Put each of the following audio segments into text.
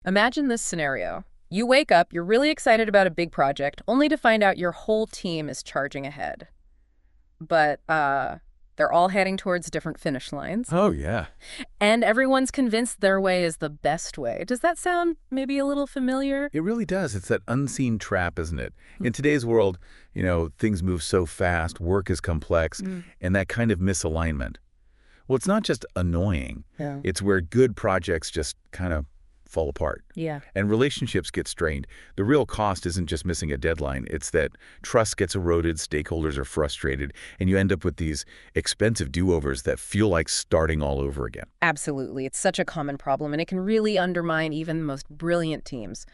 Imagine this scenario. You wake up, you're really excited about a big project, only to find out your whole team is charging ahead. But they're all heading towards different finish lines, Oh, yeah. and everyone's convinced their way is the best way. Does that sound maybe a little familiar? It really does. It's that unseen trap, isn't it? In today's world, things move so fast, work is complex, and that kind of misalignment. Well, it's not just annoying. Yeah. It's where good projects just kind of fall apart. Yeah. And relationships get strained. The real cost isn't just missing a deadline. It's that trust gets eroded, stakeholders are frustrated, and you end up with these expensive do-overs that feel like starting all over again. Absolutely. It's such a common problem, and it can really undermine even the most brilliant teams.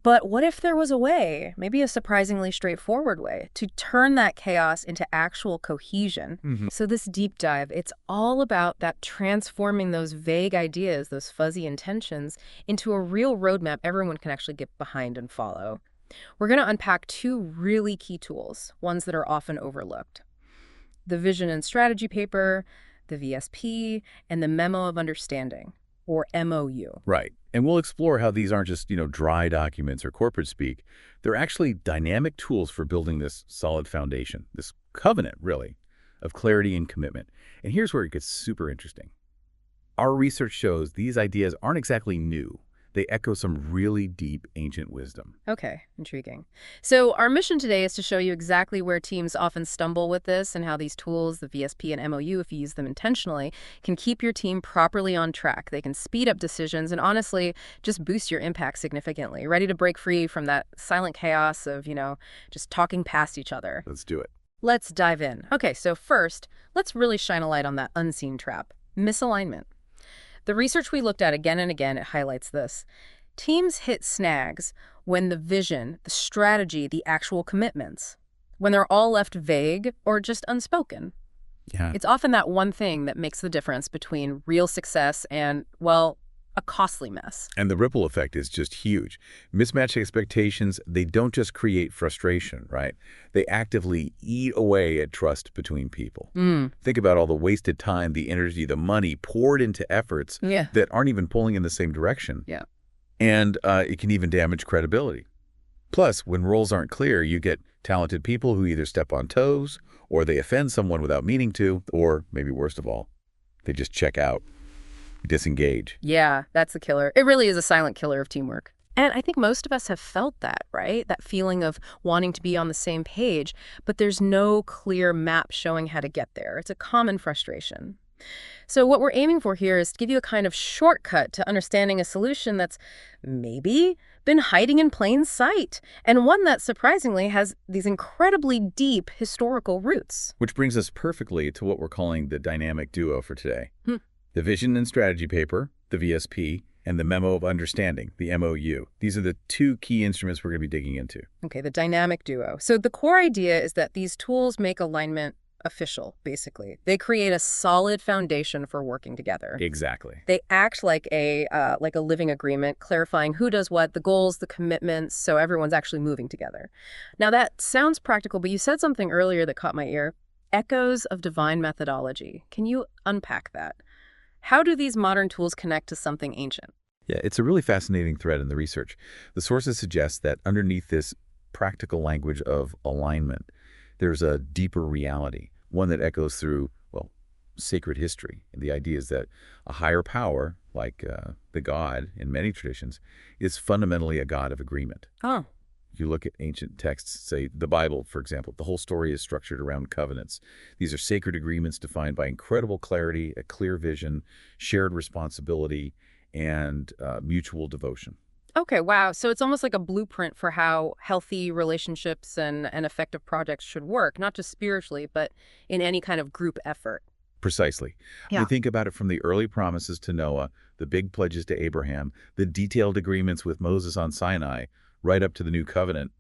But what if there was a way, maybe a surprisingly straightforward way, to turn that chaos into actual cohesion? So this deep dive, it's all about that transforming those vague ideas, those fuzzy intentions, into a real roadmap everyone can actually get behind and follow. We're going to unpack two really key tools, ones that are often overlooked. The Vision and Strategy Paper, the VSP, and the Memo of Understanding, or MOU. Right. And we'll explore how these aren't just, dry documents or corporate speak. They're actually dynamic tools for building this solid foundation, this covenant, really, of clarity and commitment. And here's where it gets super interesting. Our research shows these ideas aren't exactly new. They echo some really deep ancient wisdom. Okay, intriguing. So our mission today is to show you exactly where teams often stumble with this and how these tools, the VSP and MOU, if you use them intentionally, can keep your team properly on track. They can speed up decisions and honestly just boost your impact significantly, ready to break free from that silent chaos of, just talking past each other. Let's do it. Let's dive in. Okay, so first, let's really shine a light on that unseen trap, misalignment. The research we looked at again and again, it highlights this. Teams hit snags when the vision, the strategy, the actual commitments, when they're all left vague or just unspoken. Yeah. It's often that one thing that makes the difference between real success and, well, a costly mess. And the ripple effect is just huge. Mismatched expectations, they don't just create frustration, right? They actively eat away at trust between people. Think about all the wasted time, the energy, the money poured into efforts that aren't even pulling in the same direction. Yeah. And it can even damage credibility. Plus, when roles aren't clear, you get talented people who either step on toes, or they offend someone without meaning to, or maybe worst of all, they just check out. Disengage. Yeah, that's the killer. It really is a silent killer of teamwork. And I think most of us have felt that, right? That feeling of wanting to be on the same page, but there's no clear map showing how to get there. It's a common frustration. So what we're aiming for here is to give you a kind of shortcut to understanding a solution that's maybe been hiding in plain sight, and one that surprisingly has these incredibly deep historical roots. Which brings us perfectly to what we're calling the dynamic duo for today. The Vision and Strategy Paper, the VSP, and the Memo of Understanding, the MOU. These are the two key instruments we're going to be digging into. Okay, the dynamic duo. So the core idea is that these tools make alignment official, basically. They create a solid foundation for working together. Exactly. They act like a living agreement, clarifying who does what, the goals, the commitments, so everyone's actually moving together. Now that sounds practical, but you said something earlier that caught my ear. Echoes of divine methodology. Can you unpack that? How do these modern tools connect to something ancient? Yeah, it's a really fascinating thread in the research. The sources suggest that underneath this practical language of alignment, there's a deeper reality, one that echoes through, sacred history. And the idea is that a higher power, like the God in many traditions, is fundamentally a God of agreement. Oh. You look at ancient texts, say the Bible, for example, the whole story is structured around covenants. These are sacred agreements defined by incredible clarity, a clear vision, shared responsibility, and mutual devotion. Okay, wow. So it's almost like a blueprint for how healthy relationships and effective projects should work, not just spiritually, but in any kind of group effort. Precisely. Yeah. We think about it from the early promises to Noah, the big pledges to Abraham, the detailed agreements with Moses on Sinai, right up to the new covenant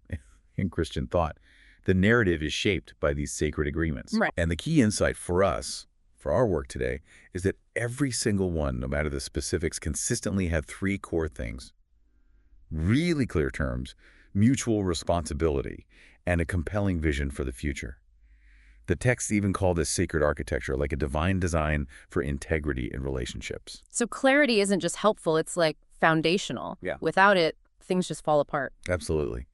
in Christian thought. The narrative is shaped by these sacred agreements. Right. And the key insight for us, for our work today, is that every single one, no matter the specifics, consistently had three core things. Really clear terms, mutual responsibility, and a compelling vision for the future. The texts even call this sacred architecture, like a divine design for integrity in relationships. So clarity isn't just helpful, it's like foundational. Yeah. Without it, things just fall apart. Absolutely.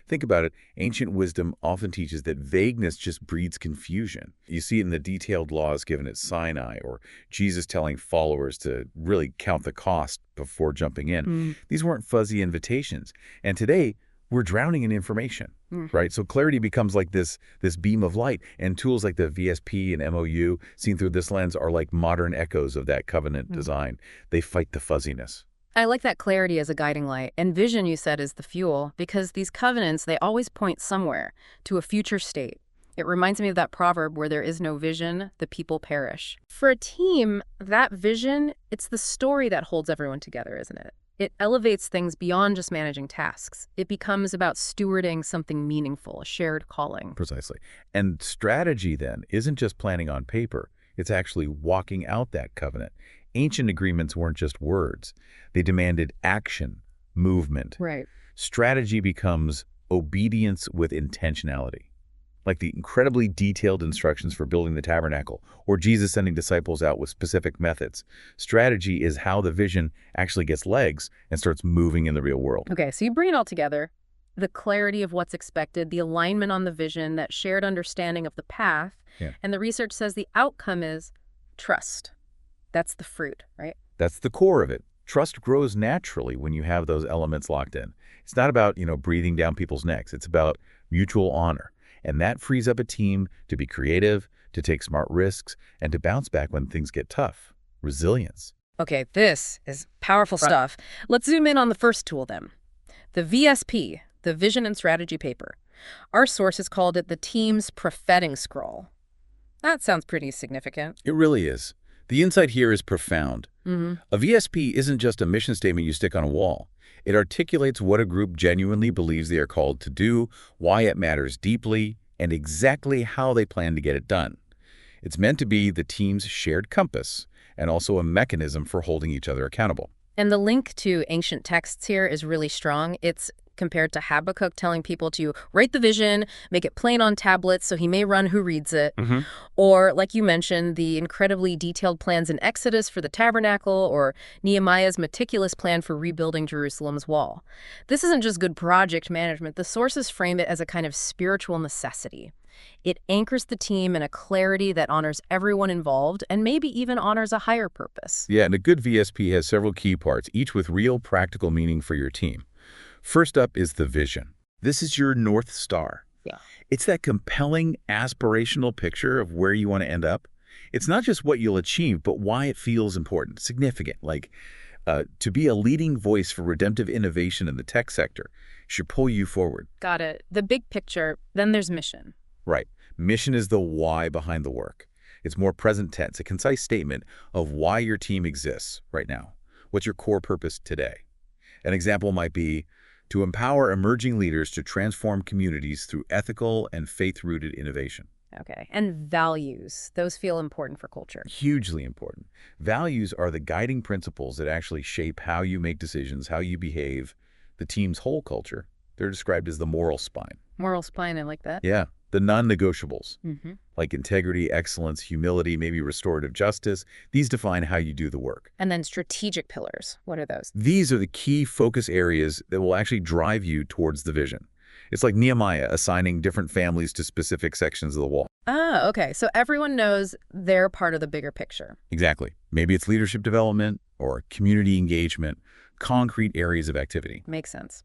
Think about it. Ancient wisdom often teaches that vagueness just breeds confusion. You see it in the detailed laws given at Sinai, or Jesus telling followers to really count the cost before jumping in. These weren't fuzzy invitations. And today, we're drowning in information, right? So clarity becomes like this beam of light, and tools like the VSP and MOU, seen through this lens, are like modern echoes of that covenant design. They fight the fuzziness. I like that clarity as a guiding light. And vision, you said, is the fuel, because these covenants, they always point somewhere, to a future state. It reminds me of that proverb, where there is no vision, the people perish. For a team, that vision, it's the story that holds everyone together, isn't it? It elevates things beyond just managing tasks. It becomes about stewarding something meaningful, a shared calling. Precisely. And strategy, then, isn't just planning on paper. It's actually walking out that covenant. Ancient agreements weren't just words. They demanded action, movement. Right. Strategy becomes obedience with intentionality, like the incredibly detailed instructions for building the tabernacle, or Jesus sending disciples out with specific methods. Strategy is how the vision actually gets legs and starts moving in the real world. Okay, so you bring it all together. The clarity of what's expected, the alignment on the vision, that shared understanding of the path. Yeah. And the research says the outcome is trust. That's the fruit, right? That's the core of it. Trust grows naturally when you have those elements locked in. It's not about, breathing down people's necks. It's about mutual honor. And that frees up a team to be creative, to take smart risks, and to bounce back when things get tough. Resilience. Okay, this is powerful stuff. Let's zoom in on the first tool then. The VSP, the Vision and Strategy Paper. Our sources called it the team's prophetic scroll. That sounds pretty significant. It really is. The insight here is profound. A VSP isn't just a mission statement you stick on a wall. It articulates what a group genuinely believes they are called to do, why it matters deeply, and exactly how they plan to get it done. It's meant to be the team's shared compass, and also a mechanism for holding each other accountable. And the link to ancient texts here is really strong. It's compared to Habakkuk telling people to write the vision, make it plain on tablets so he may run who reads it. Or, like you mentioned, the incredibly detailed plans in Exodus for the Tabernacle, or Nehemiah's meticulous plan for rebuilding Jerusalem's wall. This isn't just good project management. The sources frame it as a kind of spiritual necessity. It anchors the team in a clarity that honors everyone involved and maybe even honors a higher purpose. Yeah, and a good VSP has several key parts, each with real practical meaning for your team. First up is the vision. This is your North Star. Yeah. It's that compelling, aspirational picture of where you want to end up. It's not just what you'll achieve, but why it feels important, significant, like to be a leading voice for redemptive innovation in the tech sector should pull you forward. Got it. The big picture, then there's mission. Right. Mission is the why behind the work. It's more present tense, a concise statement of why your team exists right now. What's your core purpose today? An example might be to empower emerging leaders to transform communities through ethical and faith-rooted innovation. Okay. And values. Those feel important for culture. Hugely important. Values are the guiding principles that actually shape how you make decisions, how you behave, the team's whole culture. They're described as the moral spine. Moral spine, I like that. Yeah. The non-negotiables, like integrity, excellence, humility, maybe restorative justice. These define how you do the work. And then strategic pillars. What are those? These are the key focus areas that will actually drive you towards the vision. It's like Nehemiah assigning different families to specific sections of the wall. Ah, okay. So everyone knows they're part of the bigger picture. Exactly. Maybe it's leadership development or community engagement, concrete areas of activity. Makes sense.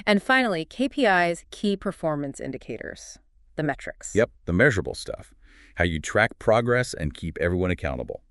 And finally, KPIs, key performance indicators. The metrics. Yep, the measurable stuff. How you track progress and keep everyone accountable.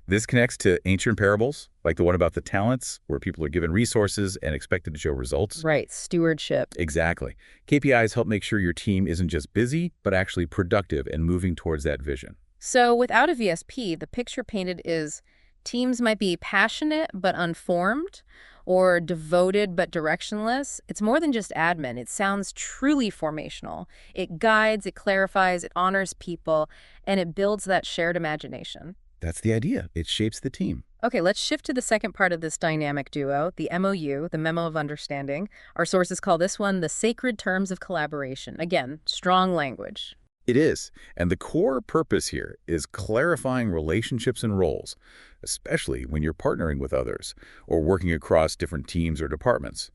This connects to ancient parables, like the one about the talents, where people are given resources and expected to show results. Right, stewardship. Exactly. KPIs help make sure your team isn't just busy, but actually productive and moving towards that vision. So without a VSP, the picture painted is teams might be passionate but unformed, or devoted but directionless. It's more than just admin. It sounds truly formational. It guides, it clarifies, it honors people, and it builds that shared imagination. That's the idea. It shapes the team. Okay, let's shift to the second part of this dynamic duo, the MOU, the Memo of Understanding. Our sources call this one the sacred terms of collaboration. Again, strong language. It is. And the core purpose here is clarifying relationships and roles, especially when you're partnering with others or working across different teams or departments.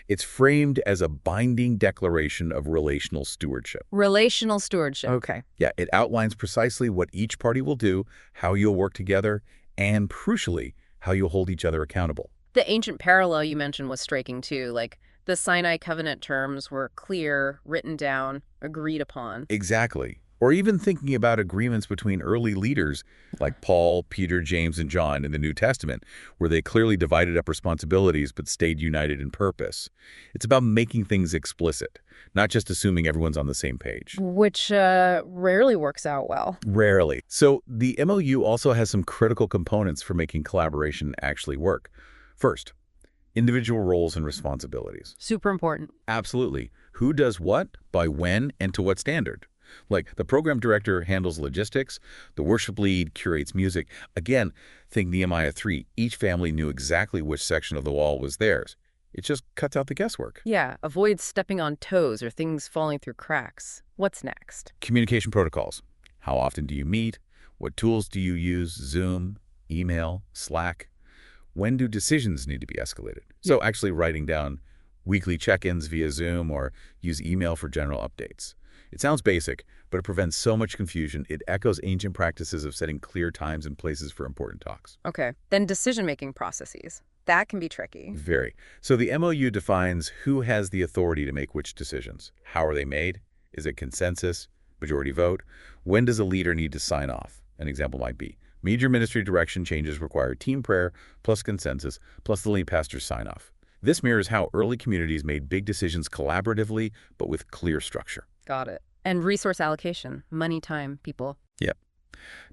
It's framed as a binding declaration of relational stewardship. Relational stewardship. Okay. Yeah, it outlines precisely what each party will do, how you'll work together, and crucially, how you'll hold each other accountable. The ancient parallel you mentioned was striking too. Like the Sinai covenant terms were clear, written down, agreed upon. Exactly. Or even thinking about agreements between early leaders like Paul, Peter, James, and John in the New Testament, where they clearly divided up responsibilities but stayed united in purpose. It's about making things explicit, not just assuming everyone's on the same page. Which rarely works out well. Rarely. So the MOU also has some critical components for making collaboration actually work. First, individual roles and responsibilities. Super important. Absolutely. Who does what, by when, and to what standard? Like, the program director handles logistics, the worship lead curates music. Again, think Nehemiah 3. Each family knew exactly which section of the wall was theirs. It just cuts out the guesswork. Yeah, avoid stepping on toes or things falling through cracks. What's next? Communication protocols. How often do you meet? What tools do you use? Zoom, email, Slack? When do decisions need to be escalated? So actually writing down weekly check-ins via Zoom or use email for general updates. It sounds basic, but it prevents so much confusion. It echoes ancient practices of setting clear times and places for important talks. Okay. Then decision-making processes. That can be tricky. Very. So the MOU defines who has the authority to make which decisions. How are they made? Is it consensus? Majority vote? When does a leader need to sign off? An example might be, major ministry direction changes require team prayer plus consensus plus the lead pastor's sign-off. This mirrors how early communities made big decisions collaboratively, but with clear structure. Got it. And resource allocation, money, time, people. Yep.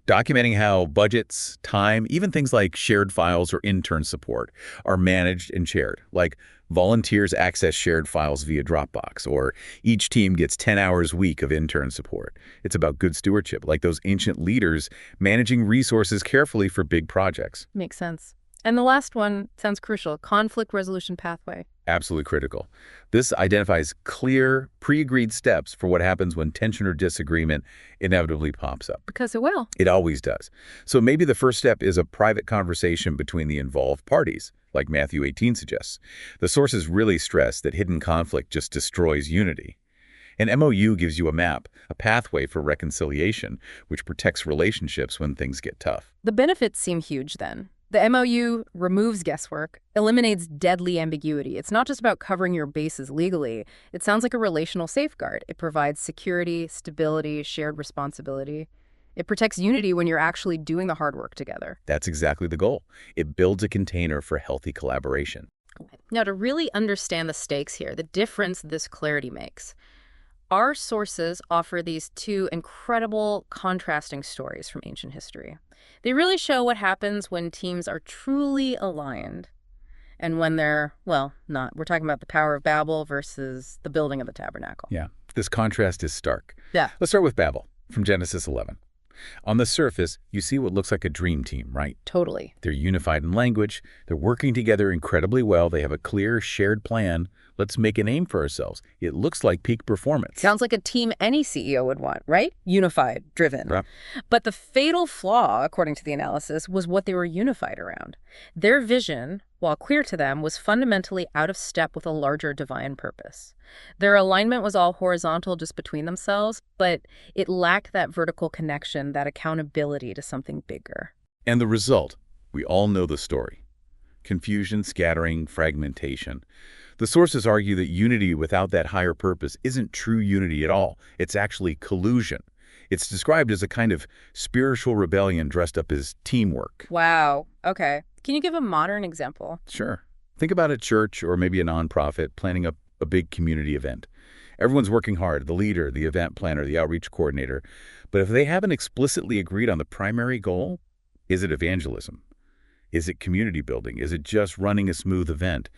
Documenting how budgets, time, even things like shared files or intern support are managed and shared, like volunteers access shared files via Dropbox, or each team gets 10 hours a week of intern support. It's about good stewardship, like those ancient leaders managing resources carefully for big projects. Makes sense. And the last one sounds crucial, conflict resolution pathway. Absolutely critical. This identifies clear, pre-agreed steps for what happens when tension or disagreement inevitably pops up. Because it will. It always does. So maybe the first step is a private conversation between the involved parties, like Matthew 18 suggests. The sources really stress that hidden conflict just destroys unity. An MOU gives you a map, a pathway for reconciliation, which protects relationships when things get tough. The benefits seem huge then. The MOU removes guesswork, eliminates deadly ambiguity. It's not just about covering your bases legally. It sounds like a relational safeguard. It provides security, stability, shared responsibility. It protects unity when you're actually doing the hard work together. That's exactly the goal. It builds a container for healthy collaboration. Now, to really understand the stakes here, the difference this clarity makes, our sources offer these two incredible contrasting stories from ancient history. They really show what happens when teams are truly aligned and when they're, well, not. We're talking about the Tower of Babel versus the building of the Tabernacle. Yeah, this contrast is stark. Yeah. Let's start with Babel from Genesis 11. On the surface, you see what looks like a dream team, right? Totally. They're unified in language. They're working together incredibly well. They have a clear, shared plan. Let's make a name for ourselves. It looks like peak performance. Sounds like a team any CEO would want, right? Unified, driven. Right. But the fatal flaw, according to the analysis, was what they were unified around. Their vision, while clear to them, was fundamentally out of step with a larger divine purpose. Their alignment was all horizontal just between themselves, but it lacked that vertical connection, that accountability to something bigger. And the result, we all know the story. Confusion, scattering, fragmentation. The sources argue that unity without that higher purpose isn't true unity at all. It's actually collusion. It's described as a kind of spiritual rebellion dressed up as teamwork. Wow. Okay. Can you give a modern example? Sure. Think about a church or maybe a nonprofit planning a big community event. Everyone's working hard, the leader, the event planner, the outreach coordinator. But if they haven't explicitly agreed on the primary goal, is it evangelism? Is it community building? Is it just running a smooth event?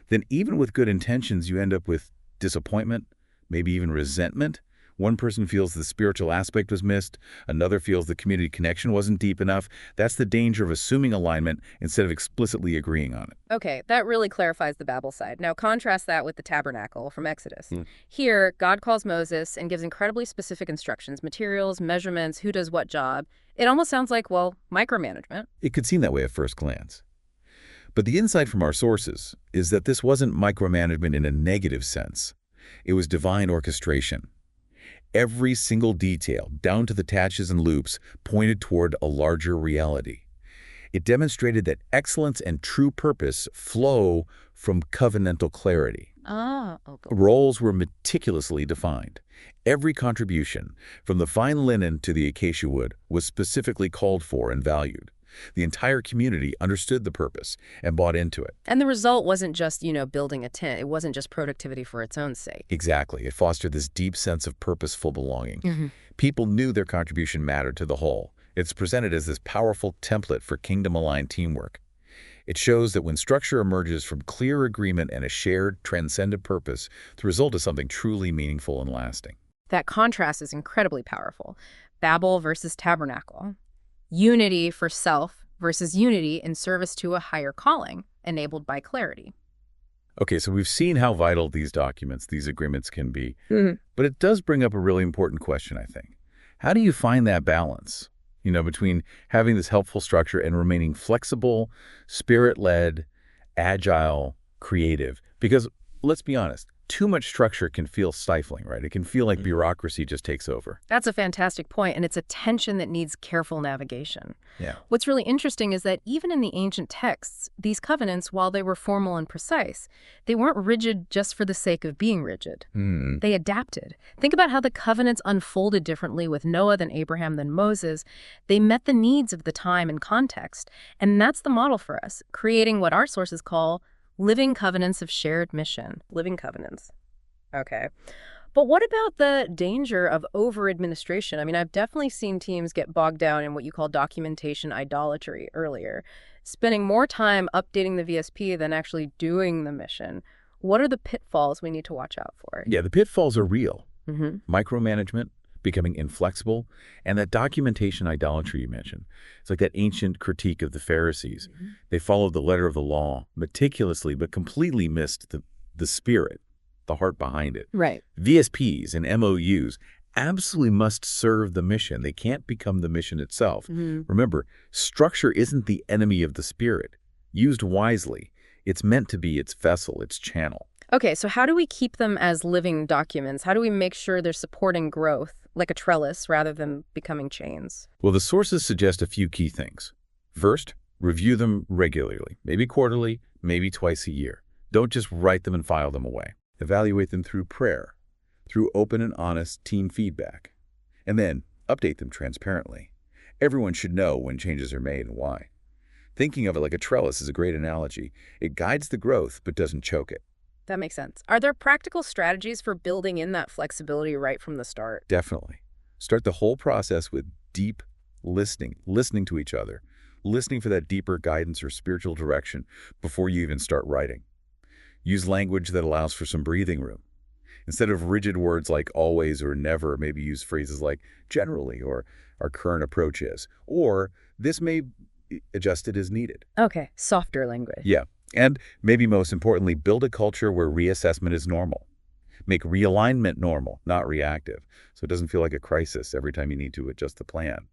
Then even with good intentions, you end up with disappointment, maybe even resentment, One person feels the spiritual aspect was missed, another feels the community connection wasn't deep enough. That's the danger of assuming alignment instead of explicitly agreeing on it. Okay, that really clarifies the Babel side. Now contrast that with the Tabernacle from Exodus. Hmm. Here, God calls Moses and gives incredibly specific instructions, materials, measurements, who does what job. It almost sounds like, well, micromanagement. It could seem that way at first glance. But the insight from our sources is that this wasn't micromanagement in a negative sense. It was divine orchestration. Every single detail, down to the patches and loops, pointed toward a larger reality. It demonstrated that excellence and true purpose flow from covenantal clarity. Ah, okay. Roles were meticulously defined. Every contribution, from the fine linen to the acacia wood, was specifically called for and valued. The entire community understood the purpose and bought into it. And the result wasn't just, building a tent. It wasn't just productivity for its own sake. Exactly. It fostered this deep sense of purposeful belonging. Mm-hmm. People knew their contribution mattered to the whole. It's presented as this powerful template for kingdom-aligned teamwork. It shows that when structure emerges from clear agreement and a shared, transcendent purpose, the result is something truly meaningful and lasting. That contrast is incredibly powerful. Babel versus Tabernacle. Unity for self versus unity in service to a higher calling, enabled by clarity. Okay, so we've seen how vital these documents, these agreements can be. Mm-hmm. But it does bring up a really important question, I think. How do you find that balance, between having this helpful structure and remaining flexible, spirit-led, agile, creative? Because let's be honest, too much structure can feel stifling, right? It can feel like bureaucracy just takes over. That's a fantastic point, and it's a tension that needs careful navigation. Yeah. What's really interesting is that even in the ancient texts, these covenants, while they were formal and precise, they weren't rigid just for the sake of being rigid. They adapted. Think about how the covenants unfolded differently with Noah than Abraham than Moses. They met the needs of the time and context, and that's the model for us, creating what our sources call living covenants of shared mission. Living covenants. Okay. But what about the danger of over-administration? I mean, I've definitely seen teams get bogged down in what you call documentation idolatry earlier, spending more time updating the VSP than actually doing the mission. What are the pitfalls we need to watch out for? Yeah, the pitfalls are real. Mm-hmm. Micromanagement, becoming inflexible, and that documentation idolatry you mentioned. It's like that ancient critique of the Pharisees. Mm-hmm. They followed the letter of the law meticulously, but completely missed the spirit, the heart behind it. Right. VSPs and MOUs absolutely must serve the mission. They can't become the mission itself. Mm-hmm. Remember, structure isn't the enemy of the spirit. Used wisely, it's meant to be its vessel, its channel. Okay, so how do we keep them as living documents? How do we make sure they're supporting growth, like a trellis, rather than becoming chains? Well, the sources suggest a few key things. First, review them regularly, maybe quarterly, maybe twice a year. Don't just write them and file them away. Evaluate them through prayer, through open and honest team feedback, and then update them transparently. Everyone should know when changes are made and why. Thinking of it like a trellis is a great analogy. It guides the growth, but doesn't choke it. That makes sense. Are there practical strategies for building in that flexibility right from the start? Definitely. Start the whole process with deep listening to each other, listening for that deeper guidance or spiritual direction before you even start writing. Use language that allows for some breathing room. Instead of rigid words like always or never, maybe use phrases like generally or our current approach is, or this may be adjusted as needed. Okay, softer language. Yeah. And maybe most importantly, build a culture where reassessment is normal. Make realignment normal, not reactive, so it doesn't feel like a crisis every time you need to adjust the plan.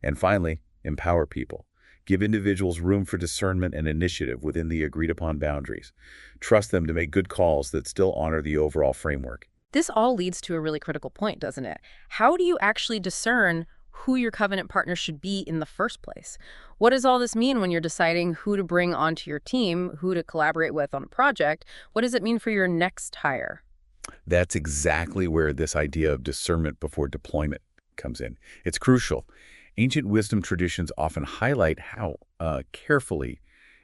And finally, empower people. Give individuals room for discernment and initiative within the agreed-upon boundaries. Trust them to make good calls that still honor the overall framework. This all leads to a really critical point, doesn't it? How do you actually discern who your covenant partner should be in the first place? What does all this mean when you're deciding who to bring onto your team, who to collaborate with on a project? What does it mean for your next hire? That's exactly where this idea of discernment before deployment comes in. It's crucial. Ancient wisdom traditions often highlight how carefully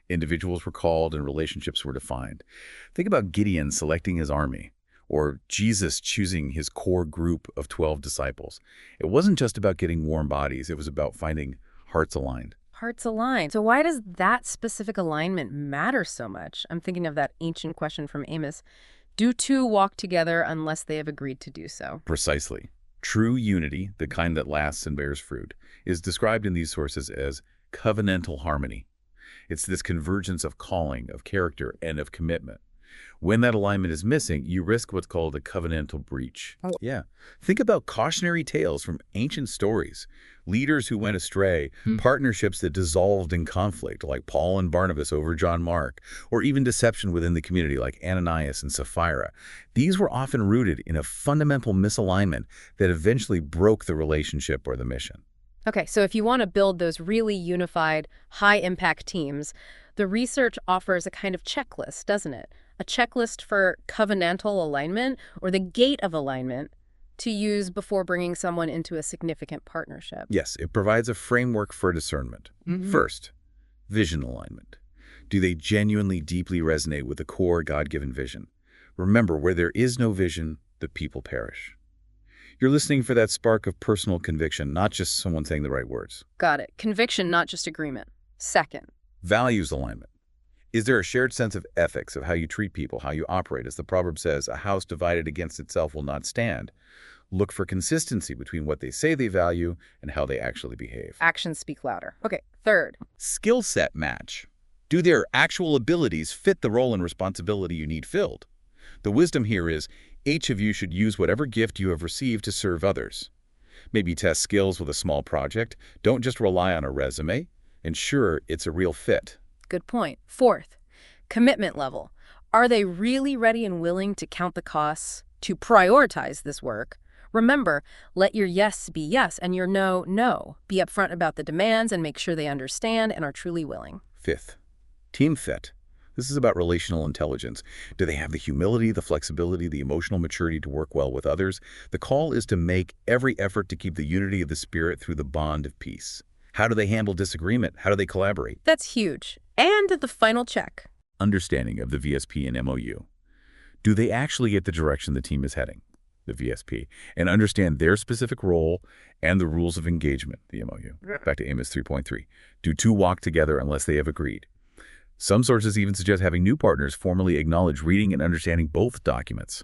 individuals were called and relationships were defined. Think about Gideon selecting his army, or Jesus choosing his core group of 12 disciples. It wasn't just about getting warm bodies. It was about finding hearts aligned. Hearts aligned. So why does that specific alignment matter so much? I'm thinking of that ancient question from Amos. Do two walk together unless they have agreed to do so? Precisely. True unity, the kind that lasts and bears fruit, is described in these sources as covenantal harmony. It's this convergence of calling, of character, and of commitment. When that alignment is missing, you risk what's called a covenantal breach. Oh. Yeah. Think about cautionary tales from ancient stories. Leaders who went astray, partnerships that dissolved in conflict, like Paul and Barnabas over John Mark, or even deception within the community, like Ananias and Sapphira. These were often rooted in a fundamental misalignment that eventually broke the relationship or the mission. Okay, so if you want to build those really unified, high-impact teams, the research offers a kind of checklist, doesn't it? A checklist for covenantal alignment, or the gate of alignment, to use before bringing someone into a significant partnership. Yes, it provides a framework for discernment. First, vision alignment. Do they genuinely deeply resonate with the core God-given vision? Remember, where there is no vision, the people perish. You're listening for that spark of personal conviction, not just someone saying the right words. Got it. Conviction, not just agreement. Second, Values alignment. Is there a shared sense of ethics, of how you treat people, how you operate? As the proverb says, a house divided against itself will not stand. Look for consistency between what they say they value and how they actually behave. actions speak louder. Okay, third, Skill set match. Do their actual abilities fit the role and responsibility you need filled? The wisdom here is each of you should use whatever gift you have received to serve others. Maybe test skills with a small project. Don't just rely on a resume. Ensure it's a real fit. good point. Fourth, commitment level. Are they really ready and willing to count the costs, to prioritize this work? Remember, let your yes be yes and your no, no. Be upfront about the demands and make sure they understand and are truly willing. Fifth, team fit. This is about relational intelligence. Do they have the humility, the flexibility, the emotional maturity to work well with others? The call is to make every effort to keep the unity of the spirit through the bond of peace. How do they handle disagreement? How do they collaborate? That's huge. And the final check. Understanding of the VSP and MOU. Do they actually get the direction the team is heading, the VSP, and understand their specific role and the rules of engagement, the MOU? Back to Amos 3.3. Do two walk together unless they have agreed? Some sources even suggest having new partners formally acknowledge reading and understanding both documents.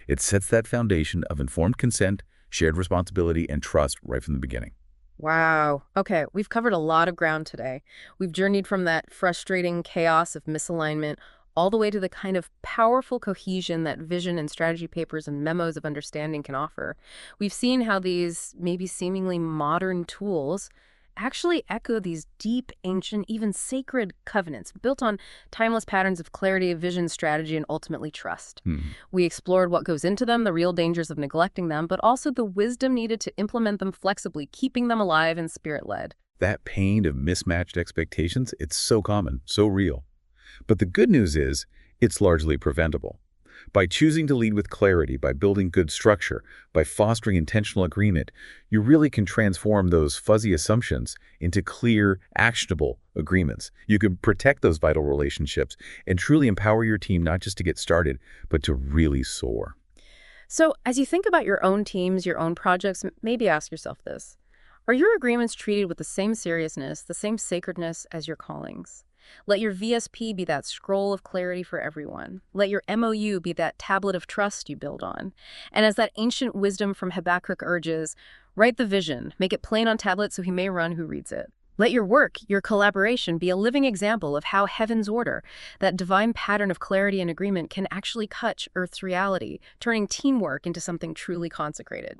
It sets that foundation of informed consent, shared responsibility, and trust right from the beginning. Wow. Okay, we've covered a lot of ground today. We've journeyed from that frustrating chaos of misalignment all the way to the kind of powerful cohesion that vision and strategy papers and memos of understanding can offer. We've seen how these maybe seemingly modern tools actually echo these deep, ancient, even sacred covenants built on timeless patterns of clarity, vision, strategy, and ultimately trust. We explored what goes into them, the real dangers of neglecting them, but also the wisdom needed to implement them flexibly, keeping them alive and spirit-led. That pain of mismatched expectations, it's so common, so real. But the good news is, it's largely preventable. By choosing to lead with clarity, by building good structure, by fostering intentional agreement, you really can transform those fuzzy assumptions into clear, actionable agreements. You can protect those vital relationships and truly empower your team not just to get started, but to really soar. So as you think about your own teams, your own projects, maybe ask yourself this. Are your agreements treated with the same seriousness, the same sacredness as your callings? Let your VSP be that scroll of clarity for everyone. Let your MOU be that tablet of trust you build on. And as that ancient wisdom from Habakkuk urges, write the vision, make it plain on tablets so he may run who reads it. Let your work, your collaboration, be a living example of how heaven's order, that divine pattern of clarity and agreement, can actually touch Earth's reality, turning teamwork into something truly consecrated.